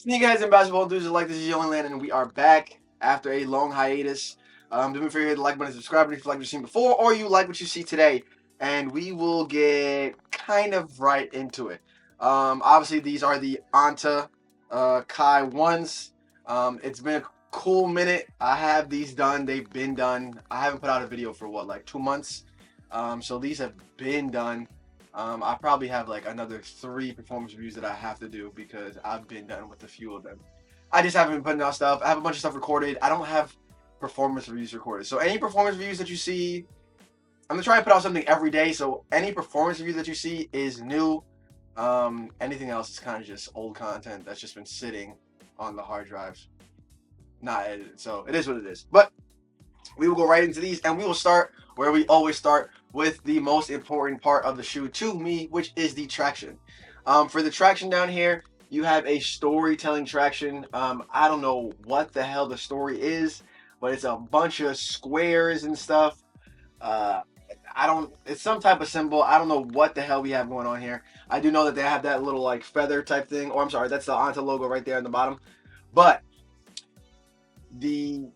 Sneakerheads and basketball enthusiasts like this is Young Land, and we are back after a long hiatus. Do me a favor, hit the like button, subscribe if you like what you've seen before, or you like what you see today, and we will get kind of right into it. Obviously, these are the ANTA Kai ones. It's been a cool minute. I have these done. They've been done. I haven't put out a video for what, like 2 months. So these have been done. I probably have like another 3 performance reviews that I have to do because I've been done with a few of them. I just haven't been putting out stuff. I have a bunch of stuff recorded. I don't have performance reviews recorded. So any performance reviews that you see, I'm gonna try and put out something every day. So any performance review that you see is new. Anything else is kind of just old content that's just been sitting on the hard drives, not edited. So it is what it is. But we will go right into these, and we will start where we always start, with the most important part of the shoe to me, which is the traction. For the traction down here, you have a storytelling traction. I don't know what the hell the story is, but it's a bunch of squares and stuff. Uh, it's some type of symbol. I don't know what the hell we have going on here. I do know that they have that little like feather type thing, or I'm sorry, that's the Anta logo right there in the bottom. But the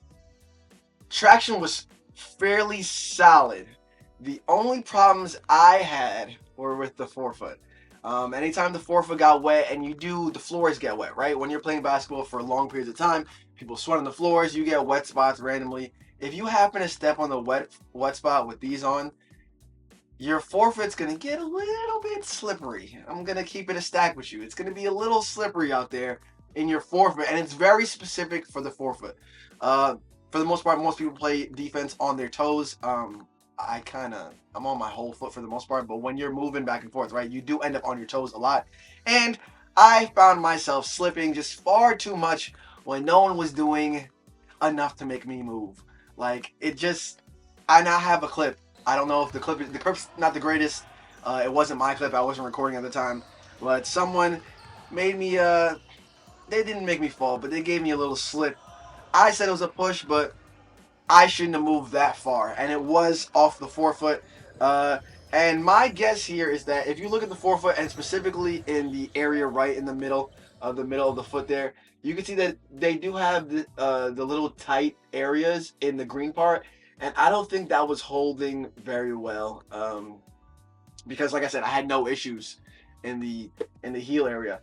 traction was fairly solid. The only problems I had were with the forefoot. Anytime the forefoot got wet, and the floors get wet, right? When you're playing basketball for long periods of time, people sweat on the floors, you get wet spots randomly. If you happen to step on the wet spot with these on, your forefoot's gonna get a little bit slippery. I'm gonna keep it a stack with you. It's gonna be a little slippery out there in your forefoot, and it's very specific for the forefoot. For the most part, most people play defense on their toes. I'm on my whole foot for the most part, but when you're moving back and forth, right, you do end up on your toes a lot. And I found myself slipping just far too much when no one was doing enough to make me move. Like, I now have a clip. I don't know if the clip's not the greatest. It wasn't my clip. I wasn't recording at the time, but someone made me. They didn't make me fall, but they gave me a little slip. I said it was a push, but I shouldn't have moved that far, and it was off the forefoot. And my guess here is that if you look at the forefoot, and specifically in the area right in the middle of the foot there, you can see that they do have the little tight areas in the green part, and I don't think that was holding very well. Because, like I said, I had no issues in the heel area.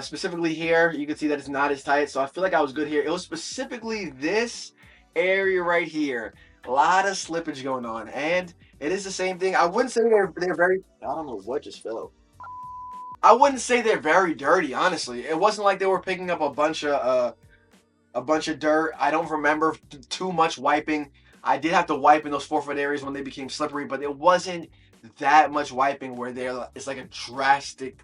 Specifically here, you can see that it's not as tight, so I feel like I was good here. It was specifically this area right here. A lot of slippage going on, and it is the same thing. I wouldn't say they're very. I don't know what just fell. I wouldn't say they're very dirty, honestly. It wasn't like they were picking up a bunch of dirt. I don't remember too much wiping. I did have to wipe in those forefoot areas when they became slippery, but it wasn't that much wiping where it's like a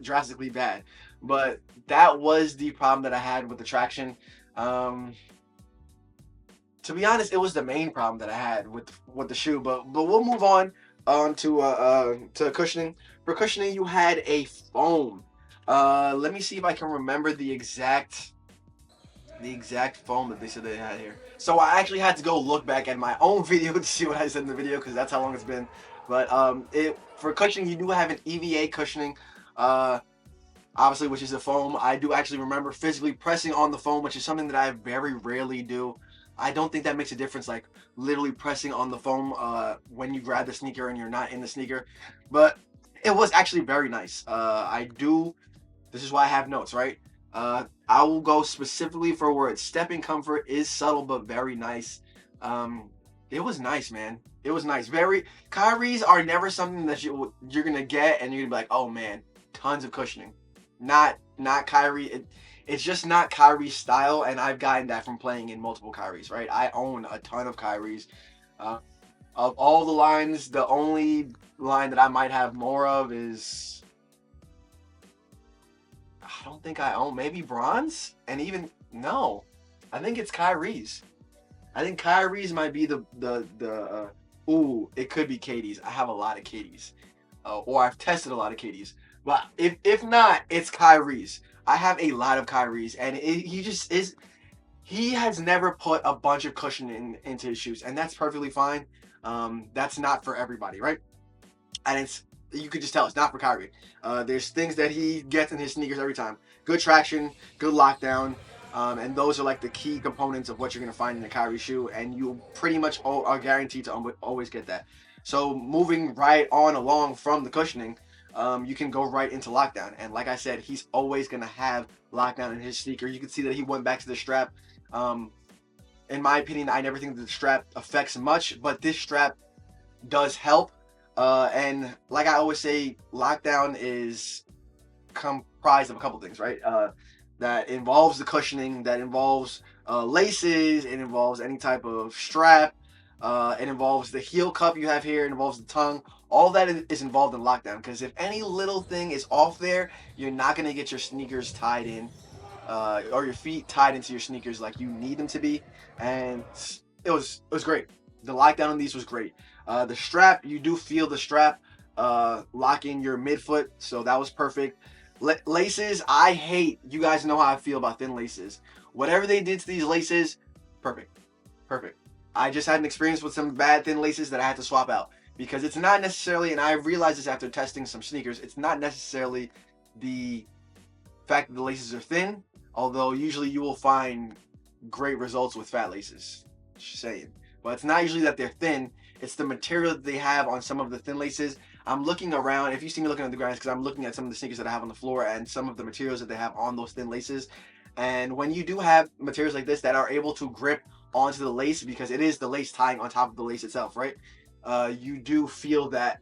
drastically bad. But that was the problem that I had with the traction. To be honest, it was the main problem that I had with the shoe. But we'll move on to cushioning. For cushioning, you had a foam. Let me see if I can remember the exact foam that they said they had here. So I actually had to go look back at my own video to see what I said in the video, because that's how long it's been. But for cushioning, you do have an EVA cushioning, obviously, which is a foam. I do actually remember physically pressing on the foam, which is something that I very rarely do. I don't think that makes a difference, like literally pressing on the foam when you grab the sneaker and you're not in the sneaker. But it was actually very nice. This is why I have notes, right? I will go specifically for where its stepping comfort is subtle but very nice. It was nice, man. It was nice. Kyrie's are never something that you're gonna get and you're gonna be like, oh man, tons of cushioning. Not Kyrie. It's just not Kyrie's style, and I've gotten that from playing in multiple Kyries, right? I own a ton of Kyries. Of all the lines, the only line that I might have more of is, I don't think I own, maybe bronze, and even no, I think it's Kyrie's. I think Kyrie's might be it could be Katie's. I have a lot of Katie's, or I've tested a lot of Katie's. But if not, it's Kyrie's. I have a lot of Kyrie's, and he just is. He has never put a bunch of cushion into his shoes, and that's perfectly fine. That's not for everybody, right? And you could just tell it's not for Kyrie. There's things that he gets in his sneakers every time. Good traction, good lockdown, and those are like the key components of what you're gonna find in a Kyrie shoe, and you pretty much are guaranteed to always get that. So moving right on along from the cushioning, you can go right into lockdown, and like I said, he's always gonna have lockdown in his sneaker. You can see that he went back to the strap. In my opinion, I never think that the strap affects much, but this strap does help. And like I always say, lockdown is comprised of a couple things, right? That involves the cushioning, that involves laces, it involves any type of strap, it involves the heel cup you have here, it involves the tongue. All that is involved in lockdown, because if any little thing is off there, you're not going to get your sneakers tied in, or your feet tied into your sneakers like you need them to be. And it was great. The lockdown on these was great. The strap, you do feel the strap lock in your midfoot, so that was perfect. Laces, I hate. You guys know how I feel about thin laces. Whatever they did to these laces, perfect, perfect. I just had an experience with some bad thin laces that I had to swap out, because it's not necessarily, and I realized this after testing some sneakers, it's not necessarily the fact that the laces are thin, although usually you will find great results with fat laces. Just saying. But it's not usually that they're thin, it's the material that they have on some of the thin laces. I'm looking around, if you see me looking at the ground, because I'm looking at some of the sneakers that I have on the floor and some of the materials that they have on those thin laces. And when you do have materials like this that are able to grip onto the lace, because it is the lace tying on top of the lace itself, right? You do feel that,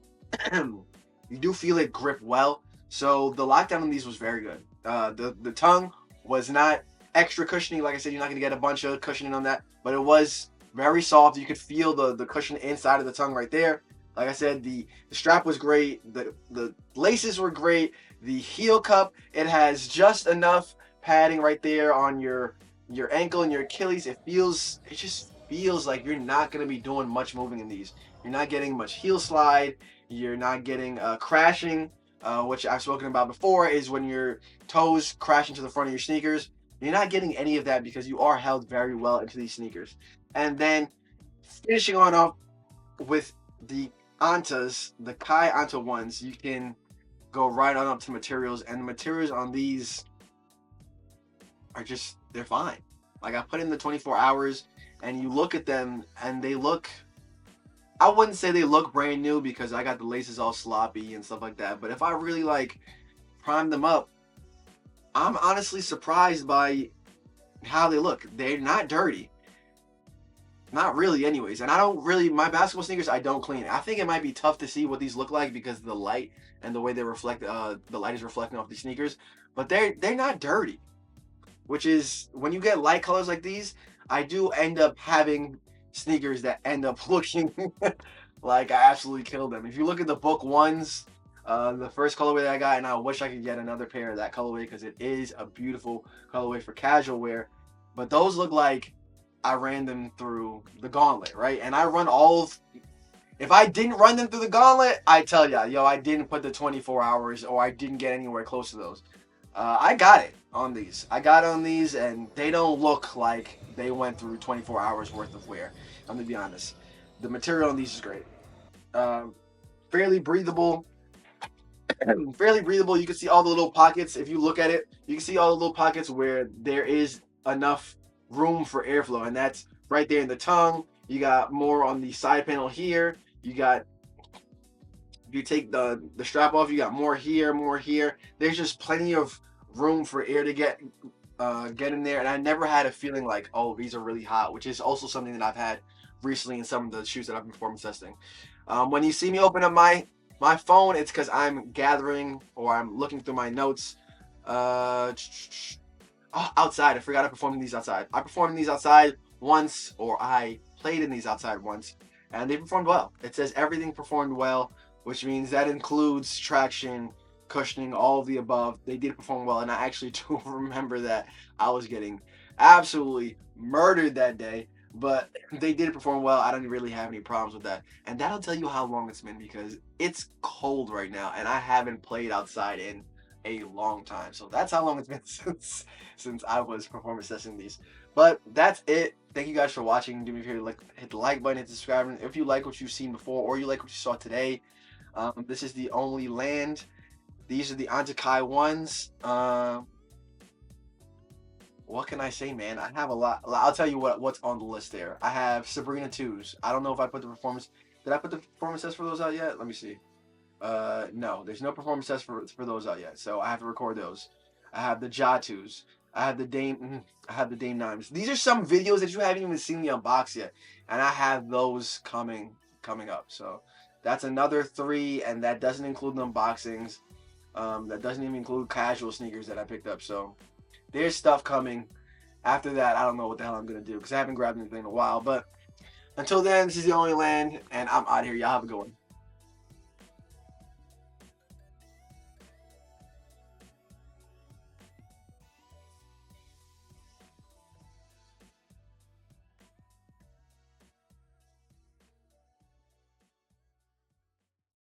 you do feel it grip well. So the lockdown on these was very good. The tongue was not extra cushiony. Like I said, you're not going to get a bunch of cushioning on that, but it was very soft. You could feel the cushion inside of the tongue right there. Like I said, the strap was great. The laces were great. The heel cup, it has just enough padding right there on your ankle and your Achilles. It just feels like you're not going to be doing much moving in these. You're not getting much heel slide. You're not getting crashing, which I've spoken about before, is when your toes crash into the front of your sneakers. You're not getting any of that because you are held very well into these sneakers. And then finishing on off with the Antas, the Kai Anta ones, you can go right on up to materials, and the materials on these are just, they're fine. Like, I put in the 24 hours and you look at them and they look, I wouldn't say they look brand new because I got the laces all sloppy and stuff like that, but if I really like prime them up, I'm honestly surprised by how they look. They're not dirty. Not really, anyways. And I don't really, my basketball sneakers, I don't clean. I think it might be tough to see what these look like because of the light and the way they reflect, the light is reflecting off these sneakers. But they're not dirty, which is, when you get light colors like these, I do end up having sneakers that end up looking like I absolutely killed them. If you look at the book ones, the first colorway that I got, and I wish I could get another pair of that colorway because it is a beautiful colorway for casual wear. But those look like I ran them through the gauntlet, right? And I run all of, if I didn't run them through the gauntlet, I tell ya, yo, I didn't put the 24 hours, or I didn't get anywhere close to those. I got it on these. I got on these, and they don't look like they went through 24 hours worth of wear. I'm gonna be honest. The material on these is great. Um, Fairly breathable. Fairly breathable. You can see all the little pockets. If you look at it, you can see all the little pockets where there is enough room for airflow, and that's right there in the tongue. You got more on the side panel here. You got, you take the strap off, you got more here, more here. There's just plenty of room for air to get in there, and I never had a feeling like, oh, these are really hot, which is also something that I've had recently in some of the shoes that I've been performance testing. When you see me open up my phone, it's because I'm gathering, or I'm looking through my notes. Oh, outside. I forgot I performed in these outside. I performed in these outside once, or I played in these outside once, and they performed well. It says everything performed well, which means that includes traction, cushioning, all of the above. They did perform well, and I actually do remember that I was getting absolutely murdered that day, but they did perform well. I don't really have any problems with that. And that'll tell you how long it's been, because it's cold right now, and I haven't played outside in a long time. So that's how long it's been since I was performance testing these. But that's it. Thank you guys for watching. Do me a favor, hit the like button, hit the subscribe. And if you like what you've seen before, or you like what you saw today, This is the only land. These are the ANTA ones. What can I say, man? I have a lot. I'll tell you what's on the list there. I have Sabrina 2s. I don't know if I put the performance. Did I put the performance test for those out yet? Let me see. No, there's no performance test for those out yet, so I have to record those. I have the Jatus. I have the I have the Dame Nimes. These are some videos that you haven't even seen me unbox yet, and I have those coming up. So that's another three, and that doesn't include the unboxings. That doesn't even include casual sneakers that I picked up. So there's stuff coming. After that, I don't know what the hell I'm gonna do because I haven't grabbed anything in a while. But until then, this is the only land, and I'm out of here. Y'all have a good one.